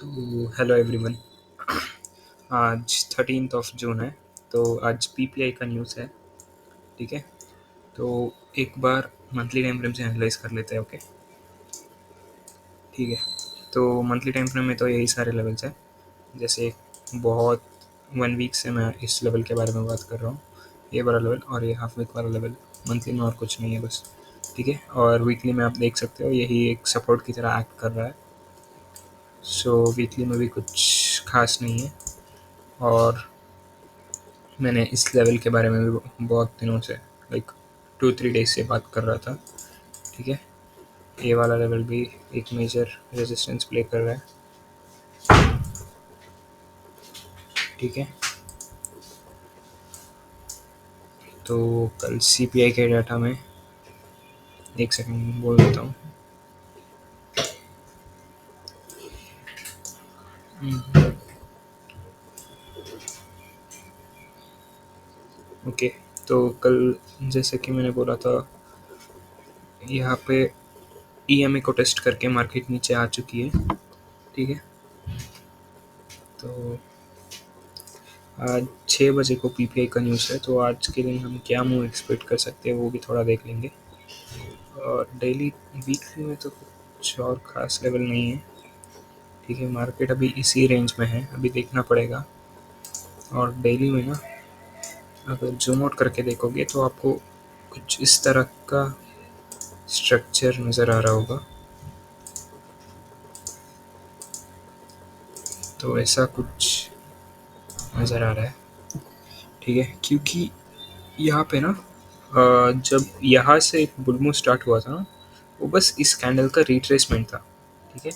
तो hello everyone. आज 13 जून है। तो आज पीपीआई का न्यूज़ है। ठीक है। तो एक बार मंथली टाइम फ्रेम से एनालाइज कर लेते हैं। ओके, ठीक है। तो मंथली टाइम फ्रेम में तो यही सारे लेवल्स हैं। जैसे बहुत 1 वीक से मैं इस लेवल के बारे में बात कर रहा हूँ। ये वाला लेवल और ये हाफ वीक वाला लेवल। मंथली में और कुछ नहीं है बस। ठीक है। और वीकली में आप देख सकते हो यही एक सपोर्ट की तरह एक्ट कर रहा है। सो वीकली में भी कुछ खास नहीं है। और मैंने इस लेवल के बारे में भी बहुत दिनों से, लाइक 2-3 डेज से बात कर रहा था। ठीक है। ये वाला लेवल भी एक मेजर रेजिस्टेंस प्ले कर रहा है। ठीक है। तो कल सीपीआई के डाटा में, एक सेकंड बोल देता हूँ। ओके। तो कल जैसे कि मैंने बोला था, यहाँ पे ईएमए को टेस्ट करके मार्केट नीचे आ चुकी है। ठीक है। तो आज 6 बजे को पीपीआई का न्यूज़ है। तो आज के दिन हम क्या मूव एक्सपेक्ट कर सकते हैं वो भी थोड़ा देख लेंगे। और डेली वीकली में तो कुछ और ख़ास लेवल नहीं है। ठीक है। मार्केट अभी इसी रेंज में है, अभी देखना पड़ेगा। और डेली में ना, अगर जूम आउट करके देखोगे तो आपको कुछ इस तरह का स्ट्रक्चर नज़र आ रहा होगा। तो ऐसा कुछ नज़र आ रहा है। ठीक है। क्योंकि यहाँ पे ना, जब यहाँ से एक बुल मूव स्टार्ट हुआ था ना, वो बस इस कैंडल का रिट्रेसमेंट था। ठीक है।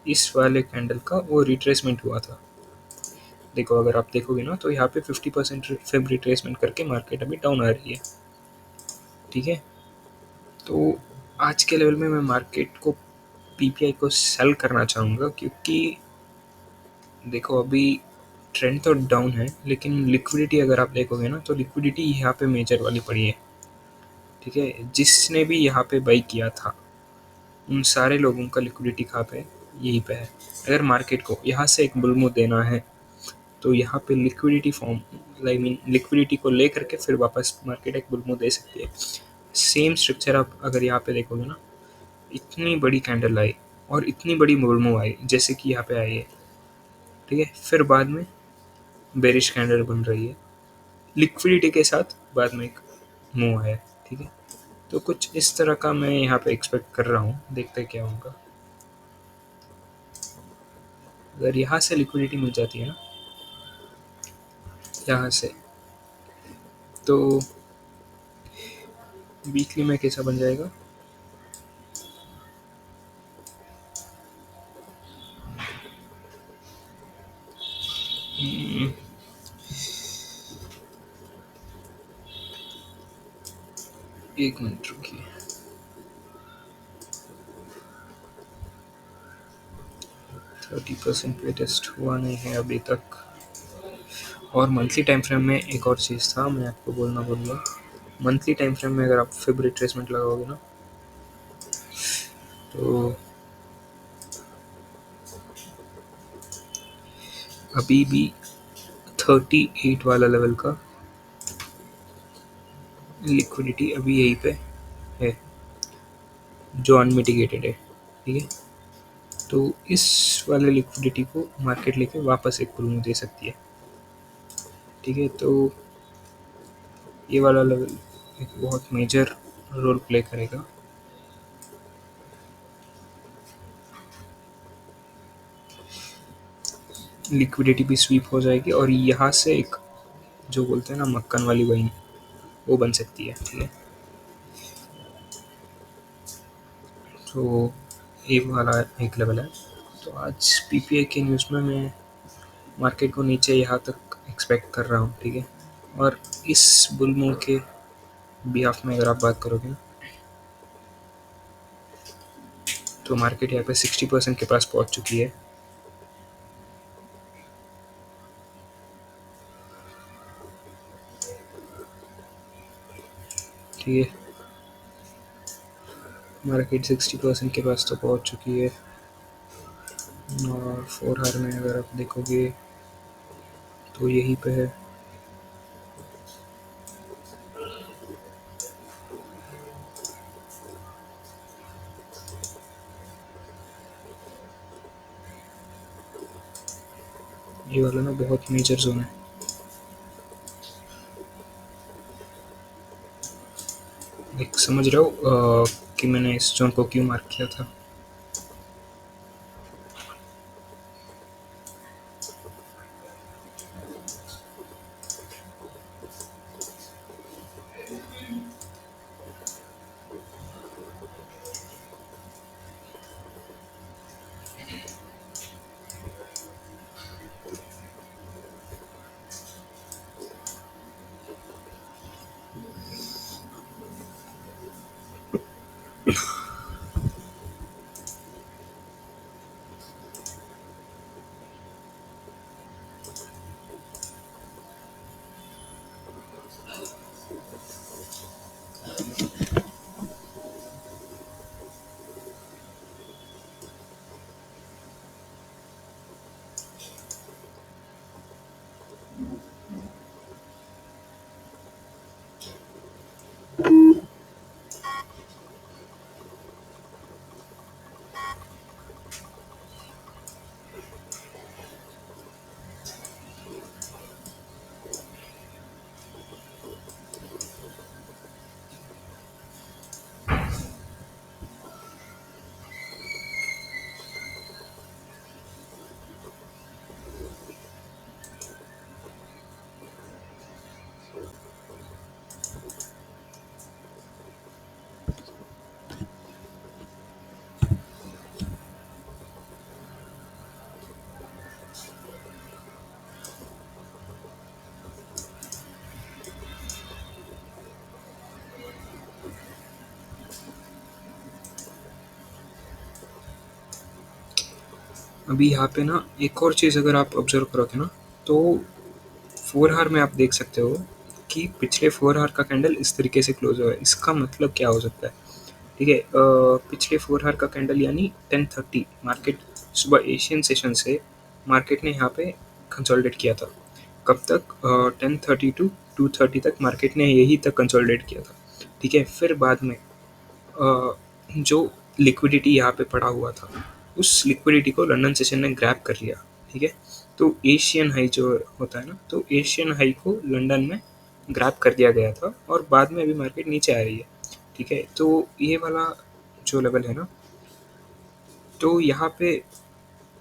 इस वाले कैंडल का वो रिट्रेसमेंट हुआ था। देखो, अगर आप देखोगे ना तो यहाँ पे 50% फेब रिट्रेसमेंट करके मार्केट अभी डाउन आ रही है। ठीक है। तो आज के लेवल में मैं मार्केट को, पीपीआई को सेल करना चाहूँगा, क्योंकि देखो अभी ट्रेंड तो डाउन है, लेकिन लिक्विडिटी अगर आप देखोगे ना तो लिक्विडिटी यहाँ पे मेजर वाली पड़ी है। ठीक है। जिसने भी यहाँ पे बाई किया था उन सारे लोगों का लिक्विडिटी कहाँ पे है? यहीं पे है। अगर मार्केट को यहाँ से एक बुल मूव देना है तो यहाँ पे liquidity form, I mean liquidity को ले करके फिर वापस मार्केट एक बुल मूव दे सकती है। सेम स्ट्रक्चर आप अगर यहाँ पे देखोगे ना, इतनी बड़ी कैंडल आई और इतनी बड़ी बुल मूव आई जैसे कि यहाँ पे आई है। ठीक है। फिर बाद में बेरिश कैंडल बन रही है लिक्विडिटी के साथ, बाद में एक मूव है। ठीक है। तो कुछ इस तरह का मैं यहाँ पे एक्सपेक्ट कर रहा हूँ, देखते क्या होगा। अगर यहाँ से लिक्विडिटी मिल जाती है ना, यहाँ से, तो वीकली में कैसा बन जाएगा। हम्म, एक मिनट रुकिए। 30% पे टेस्ट हुआ नहीं है अभी तक। और मंथली टाइम फ्रेम में एक और चीज़ था, मैं आपको बोलना भूलूँगा। मंथली टाइम फ्रेम में अगर आप फिब रिट्रेसमेंट लगाओगे ना, तो अभी भी 38 वाला लेवल का लिक्विडिटी अभी यहीं पे है, जो अनमिटिगेटेड है। ठीक है। तो इस वाले लिक्विडिटी को मार्केट लेके वापस एक पुल में दे सकती है। ठीक है। तो ये वाला लेवल एक बहुत मेजर रोल प्ले करेगा। लिक्विडिटी भी स्वीप हो जाएगी और यहाँ से एक, जो बोलते हैं ना मक्खन वाली वाइन, वो बन सकती है। ठीक है। तो ये वाला एक लेवल है। तो आज पीपीआई के न्यूज़ में मैं मार्केट को नीचे यहाँ तक एक्सपेक्ट कर रहा हूँ। ठीक है। और इस बुल मूव के बिहाफ में अगर आप बात करोगे ना, तो मार्केट यहाँ पे 60% के पास पहुँच चुकी है। ठीक है। मार्केट 60% के पास तो पहुँच चुकी है। और 4 हार में अगर आप देखोगे तो यहीं पे है। ये वाला ना बहुत मेजर जोन है। एक समझ रहे हो कि मैंने इस जोन को क्यों मार्क किया था? अभी यहाँ पे ना एक और चीज़ अगर आप ऑब्जर्व करोगे ना, तो 4 हार में आप देख सकते हो कि पिछले 4 हार का कैंडल इस तरीके से क्लोज हुआ है। इसका मतलब क्या हो सकता है? ठीक है, पिछले 4 हार का कैंडल यानी 10:30 मार्केट सुबह एशियन सेशन से मार्केट ने यहाँ पे कंसोलिडेट किया था। कब तक? 10:30 टू 2:30 तक मार्केट ने यही तक कंसोलिडेट किया था। ठीक है, फिर बाद में जो लिक्विडिटी यहाँ पे पड़ा हुआ था, उस लिक्विडिटी को लंदन सेशन ने ग्रैब कर लिया। ठीक है, तो एशियन हाई जो होता है ना, तो एशियन हाई को लंदन में ग्रैब कर दिया गया था और बाद में अभी मार्केट नीचे आ रही है। ठीक है, तो ये वाला जो लेवल है ना, तो यहाँ पे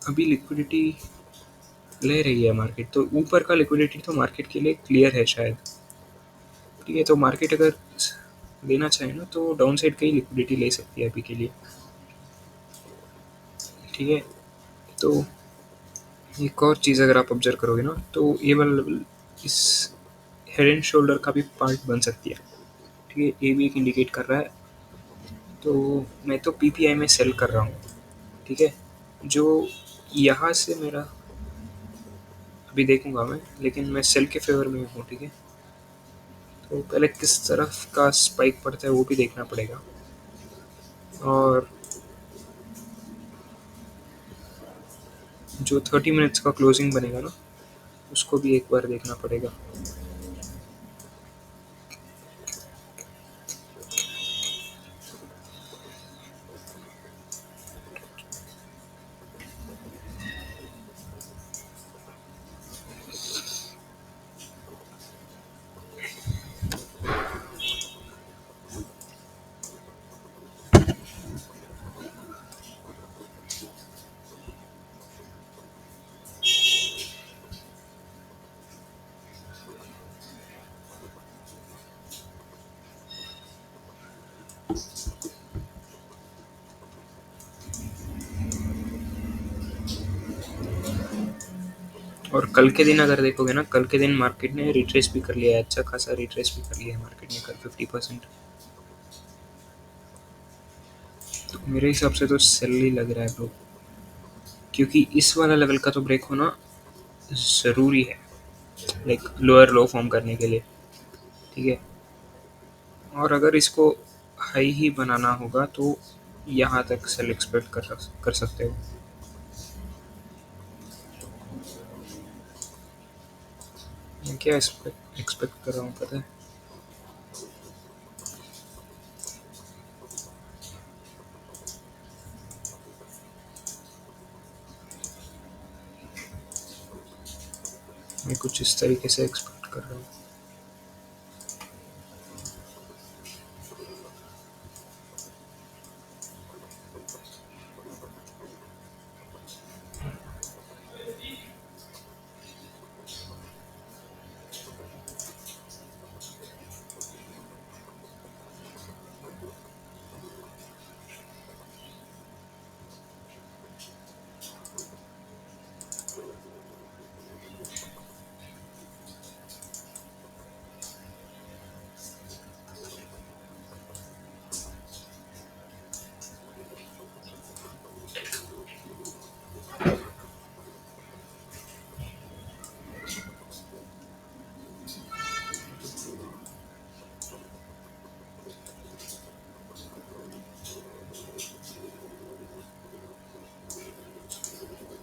अभी लिक्विडिटी ले रही है मार्केट, तो ऊपर का लिक्विडिटी तो मार्केट के लिए क्लियर है शायद। ठीक है, तो मार्केट अगर लेना चाहे ना तो डाउन साइड का ही लिक्विडिटी ले सकती है अभी के लिए। ठीक है, तो एक और चीज़ अगर आप ऑब्जर्व करोगे ना, तो ये वाला लेवल इस हेड एंड शोल्डर का भी पार्ट बन सकती है। ठीक है, ये भी एक इंडिकेट कर रहा है। तो मैं तो पीपीआई में सेल कर रहा हूँ। ठीक है, जो यहाँ से मेरा अभी देखूंगा मैं, लेकिन मैं सेल के फेवर में हूँ। ठीक है, तो पहले किस तरफ का स्पाइक पड़ता है वो भी देखना पड़ेगा, और जो 30 मिनट्स का क्लोजिंग बनेगा ना, उसको भी एक बार देखना पड़ेगा। और कल के दिन अगर देखोगे ना, कल के दिन मार्केट ने रिट्रेस भी कर लिया है, अच्छा खासा रिट्रेस भी कर लिया है मार्केट ने कल 50%। तो मेरे हिसाब से तो सेल ही लग रहा है ब्रो, क्योंकि इस वाला लेवल का तो ब्रेक होना ज़रूरी है, लाइक लोअर लो फॉर्म करने के लिए। ठीक है, और अगर इसको हाई ही बनाना होगा तो यहाँ तक सेल एक्सपेक्ट कर सकते हो। मैं क्या एक्सपेक्ट कर रहा हूँ पता है? मैं कुछ इस तरीके से एक्सपेक्ट कर रहा हूँ।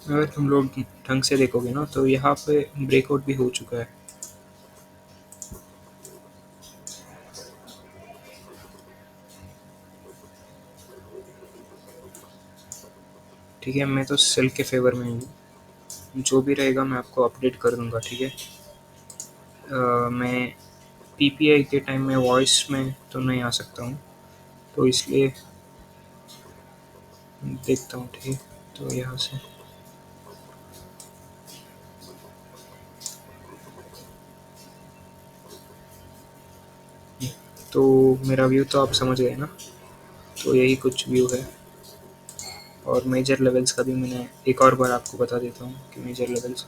अगर तुम लोग ढंग से देखोगे ना तो यहाँ पे ब्रेकआउट भी हो चुका है। ठीक है, मैं तो सेल के फेवर में हूँ। जो भी रहेगा मैं आपको अपडेट कर दूंगा, ठीक है। मैं पीपीआई के टाइम में वॉइस में तो नहीं आ सकता हूँ, तो इसलिए देखता हूँ, ठीक है। तो यहाँ से तो मेरा व्यू तो आप समझ गए ना, तो यही कुछ व्यू है। और मेजर लेवल्स का भी मैंने एक और बार आपको बता देता हूँ कि मेजर लेवल्स,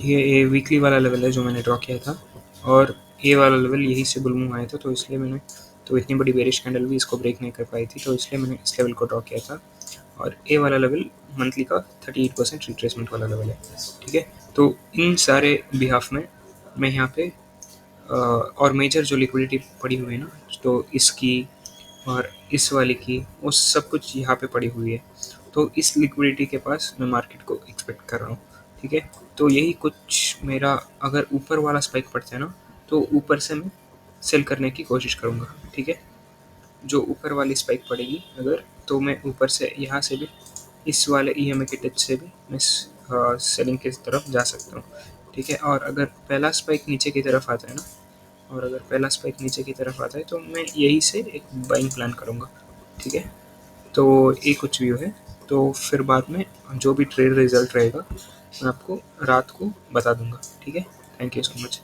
ये वीकली वाला लेवल है जो मैंने ड्रॉ किया था, और ए वाला लेवल यहीं से बुल मूव आया था, तो इसलिए मैंने, तो इतनी बड़ी बेरिश कैंडल भी इसको ब्रेक नहीं कर पाई थी, तो इसलिए मैंने इस लेवल को ड्रॉ किया था। और ए वाला लेवल मंथली का 38% रिट्रेसमेंट वाला लेवल है, ठीक है। तो इन सारे बिहाफ में मैं यहाँ पे और मेजर जो लिक्विडिटी पड़ी हुई है ना, तो इसकी और इस वाले की, वो सब कुछ यहाँ पे पड़ी हुई है। तो इस लिक्विडिटी के पास मैं मार्केट को एक्सपेक्ट कर रहा हूँ, ठीक है। तो यही कुछ मेरा, अगर ऊपर वाला स्पाइक पड़ता है ना, तो ऊपर से मैं सेल करने की कोशिश करूँगा, ठीक है। जो ऊपर वाली स्पाइक पड़ेगी अगर, तो मैं ऊपर से यहाँ से भी इस वाले ईएमए के टच से भी मैं सेलिंग की तरफ जा सकता हूँ, ठीक है। और अगर पहला स्पाइक नीचे की तरफ आता है ना, और अगर पहला स्पाइक नीचे की तरफ आता है तो मैं यही से एक बाइंग प्लान करूँगा, ठीक है। तो ये कुछ व्यू है। तो फिर बाद में जो भी ट्रेड रिजल्ट रहेगा मैं आपको रात को बता दूंगा, ठीक है। Thank you so much.